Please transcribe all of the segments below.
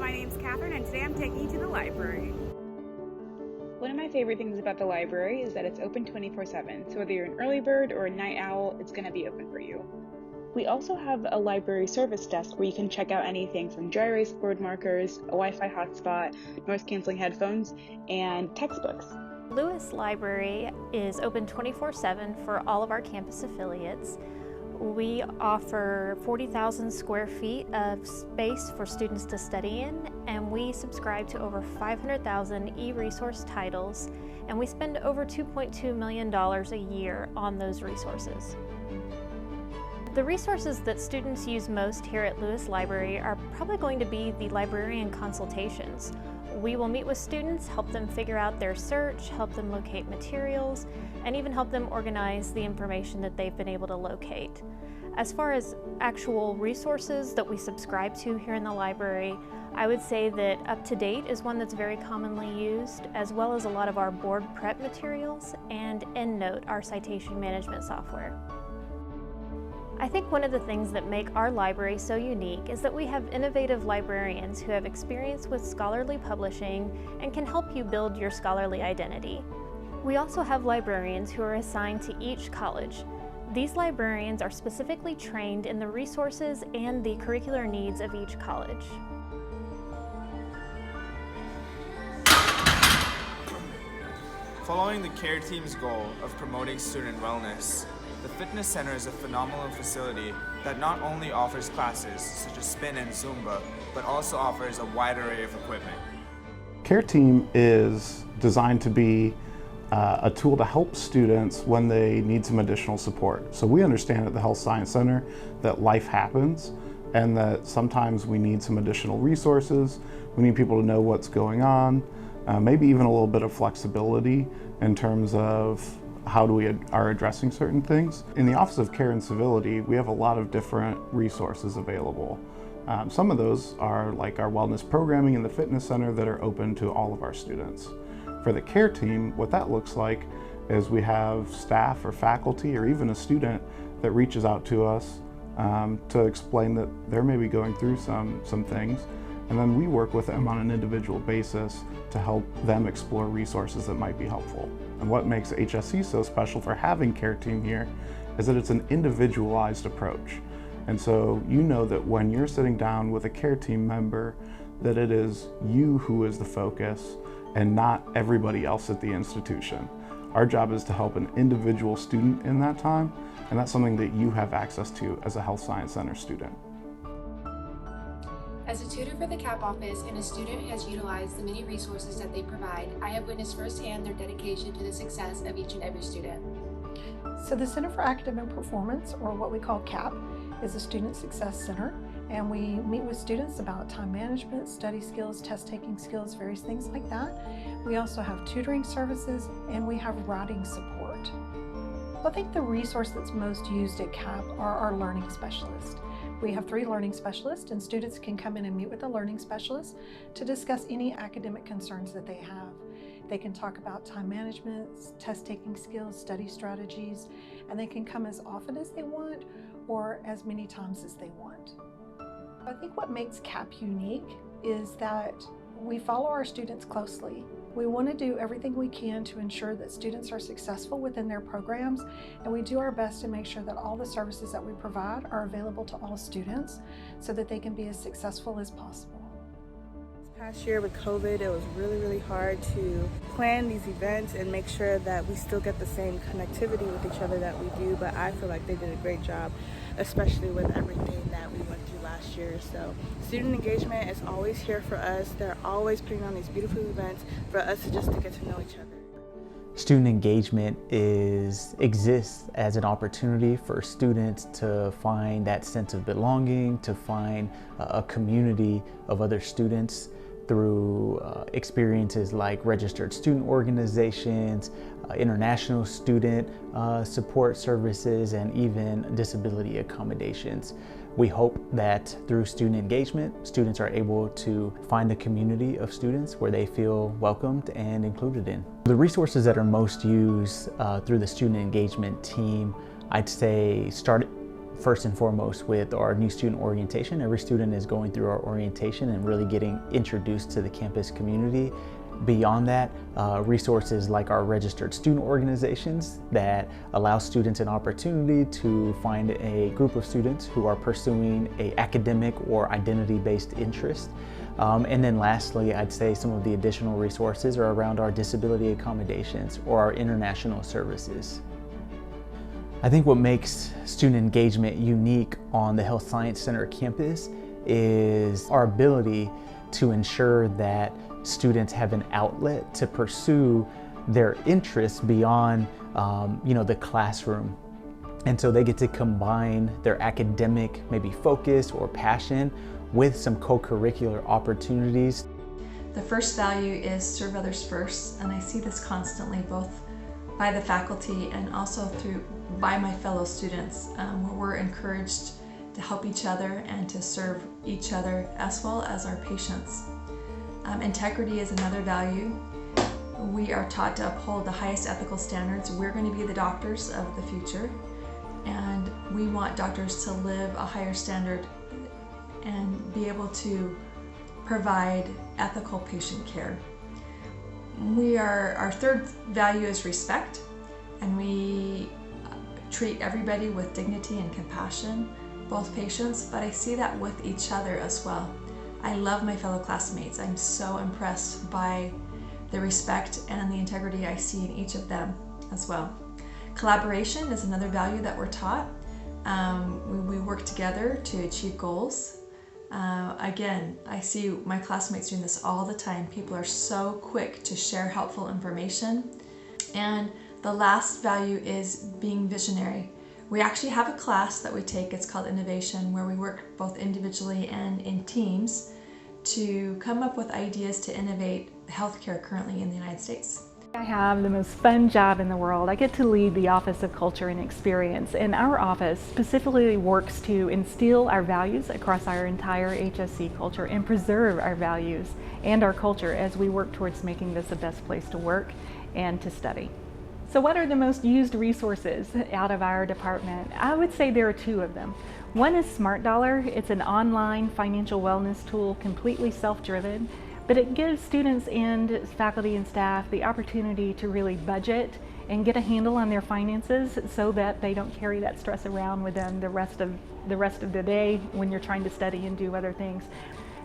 my name's Catherine and today I'm taking you to the library. One of my favorite things about the library is that it's open 24/7, so whether you're an early bird or a night owl, it's going to be open for you. We also have a library service desk where you can check out anything from dry erase board markers, a Wi-Fi hotspot, noise-canceling headphones, and textbooks. Lewis Library is open 24/7 for all of our campus affiliates. We offer 40,000 square feet of space for students to study in, and we subscribe to over 500,000 e-resource titles, and we spend over $2.2 million a year on those resources. The resources that students use most here at Lewis Library are probably going to be the librarian consultations. We will meet with students, help them figure out their search, help them locate materials, and even help them organize the information that they've been able to locate. As far as actual resources that we subscribe to here in the library, I would say that Up to Date is one that's very commonly used, as well as a lot of our board prep materials and EndNote, our citation management software. I think one of the things that make our library so unique is that we have innovative librarians who have experience with scholarly publishing and can help you build your scholarly identity. We also have librarians who are assigned to each college. These librarians are specifically trained in the resources and the curricular needs of each college. Following the care team's goal of promoting student wellness, the fitness center is a phenomenal facility that not only offers classes such as spin and Zumba, but also offers a wide array of equipment. Care team is designed to be a tool to help students when they need some additional support. So we understand at the Health Science Center that life happens and that sometimes we need some additional resources. We need people to know what's going on, maybe even a little bit of flexibility in terms of how we are addressing certain things. In the Office of Care and Civility, we have a lot of different resources available. Some of those are like our wellness programming in the fitness center that are open to all of our students. For the care team, what that looks like is we have staff or faculty or even a student that reaches out to us to explain that they're maybe going through some things, and then we work with them on an individual basis to help them explore resources that might be helpful. And what makes HSC so special for having care team here is that it's an individualized approach. And so you know that when you're sitting down with a care team member, that it is you who is the focus and not everybody else at the institution. Our job is to help an individual student in that time, and that's something that you have access to as a Health Science Center student. As a tutor for the CAP office and a student who has utilized the many resources that they provide, I have witnessed firsthand their dedication to the success of each and every student. So the Center for Academic Performance, or what we call CAP, is a student success center, and we meet with students about time management, study skills, test-taking skills, various things like that. We also have tutoring services, and we have writing support. I think the resource that's most used at CAP are our learning specialists. We have 3 learning specialists, and students can come in and meet with the learning specialist to discuss any academic concerns that they have. They can talk about time management, test-taking skills, study strategies, and they can come as often as they want or as many times as they want. I think what makes CAP unique is that we follow our students closely. We want to do everything we can to ensure that students are successful within their programs, and we do our best to make sure that all the services that we provide are available to all students so that they can be as successful as possible. This past year with COVID, it was really hard to plan these events and make sure that we still get the same connectivity with each other that we do, but I feel like they did a great job, especially with everything that we went through last year. So student engagement is always here for us. They're always putting on these beautiful events for us to get to know each other. Student engagement exists as an opportunity for students to find that sense of belonging, to find a community of other students through experiences like registered student organizations, international student support services, and even disability accommodations. We hope that through student engagement, students are able to find a community of students where they feel welcomed and included in. The resources that are most used through the student engagement team, I'd say start first and foremost with our new student orientation. Every student is going through our orientation and really getting introduced to the campus community. Beyond that, resources like our registered student organizations that allow students an opportunity to find a group of students who are pursuing an academic or identity-based interest. And then lastly, I'd say some of the additional resources are around our disability accommodations or our international services. I think what makes student engagement unique on the Health Science Center campus is our ability to ensure that students have an outlet to pursue their interests beyond the classroom. And so they get to combine their academic maybe focus or passion with some co-curricular opportunities. The first value is serve others first, and I see this constantly both by the faculty and also by my fellow students, where we're encouraged to help each other and to serve each other as well as our patients. Integrity is another value. We are taught to uphold the highest ethical standards. We're going to be the doctors of the future, and we want doctors to live a higher standard and be able to provide ethical patient care. Our third value is respect, and we treat everybody with dignity and compassion, both patients, but I see that with each other as well. I love my fellow classmates. I'm so impressed by the respect and the integrity I see in each of them as well. Collaboration is another value that we're taught. We work together to achieve goals. Again, I see my classmates doing this all the time. People are so quick to share helpful information. And the last value is being visionary. We actually have a class that we take, it's called Innovation, where we work both individually and in teams to come up with ideas to innovate healthcare currently in the United States. I have the most fun job in the world. I get to lead the Office of Culture and Experience, and our office specifically works to instill our values across our entire HSC culture and preserve our values and our culture as we work towards making this the best place to work and to study. So what are the most used resources out of our department? I would say there are two of them. One is Smart Dollar. It's an online financial wellness tool, completely self-driven, but it gives students and faculty and staff the opportunity to really budget and get a handle on their finances so that they don't carry that stress around with them the rest of the day when you're trying to study and do other things.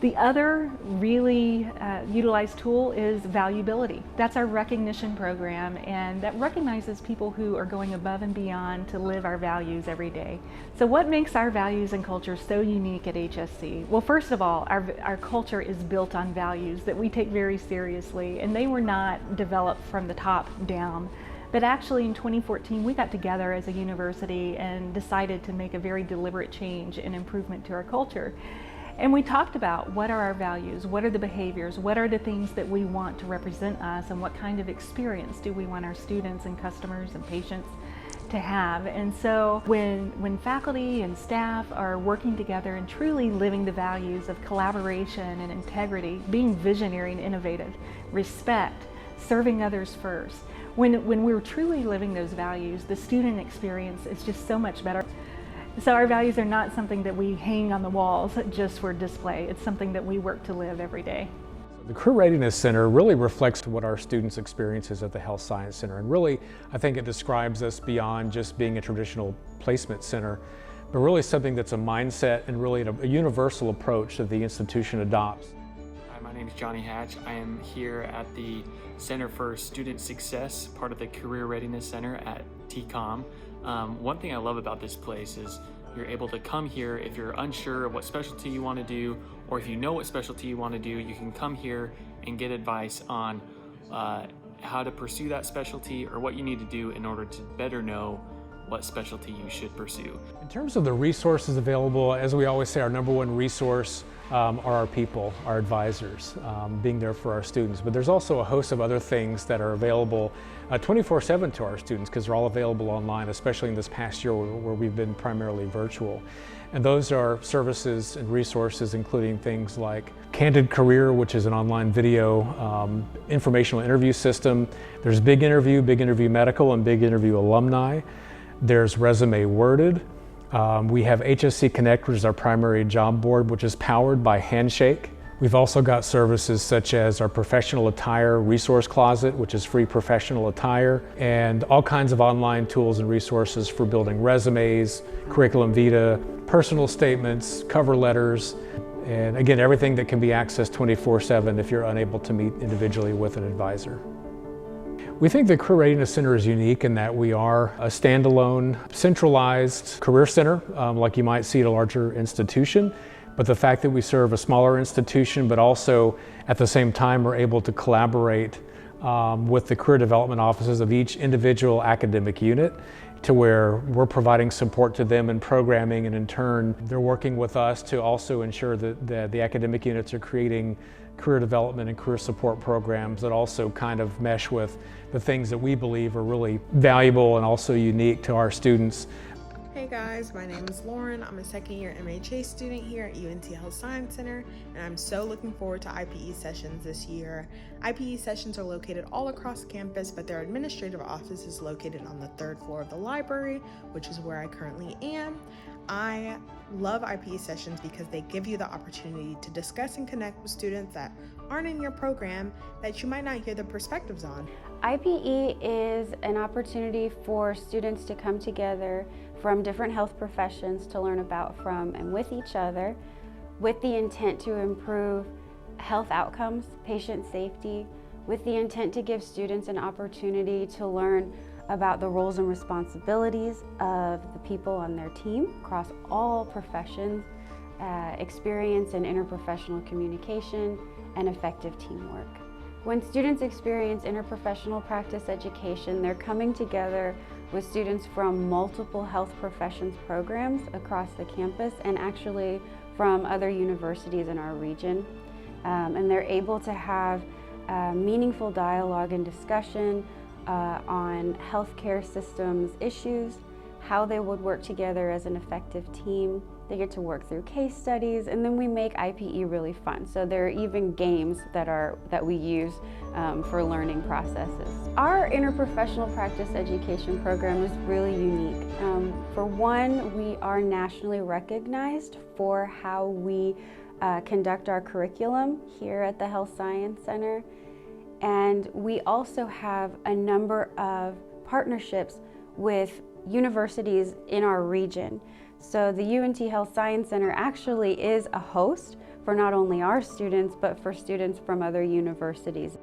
The other really utilized tool is Valuability. That's our recognition program, and that recognizes people who are going above and beyond to live our values every day. So what makes our values and culture so unique at HSC? Well, first of all, our culture is built on values that we take very seriously, and they were not developed from the top down. But actually in 2014, we got together as a university and decided to make a very deliberate change and improvement to our culture. And we talked about what are our values, what are the behaviors, what are the things that we want to represent us, and what kind of experience do we want our students and customers and patients to have. And so when faculty and staff are working together and truly living the values of collaboration and integrity, being visionary and innovative, respect, serving others first, when we're truly living those values, the student experience is just so much better. So our values are not something that we hang on the walls just for display. It's something that we work to live every day. The Career Readiness Center really reflects what our students' experiences at the Health Science Center. And really, I think it describes us beyond just being a traditional placement center, but really something that's a mindset and really a universal approach that the institution adopts. Hi, my name is Johnny Hatch. I am here at the Center for Student Success, part of the Career Readiness Center at TCOM. One thing I love about this place is you're able to come here if you're unsure of what specialty you want to do, or if you know what specialty you want to do, you can come here and get advice on how to pursue that specialty or what you need to do in order to better know what specialty you should pursue. In terms of the resources available, as we always say, our number one resource are our people, our advisors, being there for our students. But there's also a host of other things that are available 24/7 to our students, because they're all available online, especially in this past year where we've been primarily virtual. And those are services and resources including things like Candid Career, which is an online video informational interview system. There's Big Interview Medical, and Big Interview Alumni. There's Resume Worded. We have HSC Connect, which is our primary job board, which is powered by Handshake. We've also got services such as our professional attire resource closet, which is free professional attire, and all kinds of online tools and resources for building resumes, curriculum vitae, personal statements, cover letters, and again, everything that can be accessed 24/7 if you're unable to meet individually with an advisor. We think the Career Readiness Center is unique in that we are a standalone, centralized career center, like you might see at a larger institution. But the fact that we serve a smaller institution, but also at the same time we're able to collaborate with the career development offices of each individual academic unit, to where we're providing support to them in programming, and in turn they're working with us to also ensure that the academic units are creating career development and career support programs that also kind of mesh with the things that we believe are really valuable and also unique to our students. Hey guys, my name is Lauren. I'm a second year MHA student here at UNT Health Science Center, and I'm so looking forward to IPE sessions this year. IPE sessions are located all across campus, but their administrative office is located on the 3rd floor of the library, which is where I currently am. I love IPE sessions because they give you the opportunity to discuss and connect with students that aren't in your program that you might not hear the perspectives on. IPE is an opportunity for students to come together from different health professions to learn about from and with each other, with the intent to improve health outcomes, patient safety, with the intent to give students an opportunity to learn about the roles and responsibilities of the people on their team across all professions, experience in interprofessional communication, and effective teamwork. When students experience interprofessional practice education, they're coming together with students from multiple health professions programs across the campus and actually from other universities in our region. And they're able to have meaningful dialogue and discussion on healthcare systems issues, how they would work together as an effective team. They get to work through case studies, and then we make IPE really fun. So there are even games that we use for learning processes. Our interprofessional practice education program is really unique. For one, we are nationally recognized for how we conduct our curriculum here at the Health Science Center. And we also have a number of partnerships with universities in our region. So the UNT Health Science Center actually is a host for not only our students, but for students from other universities.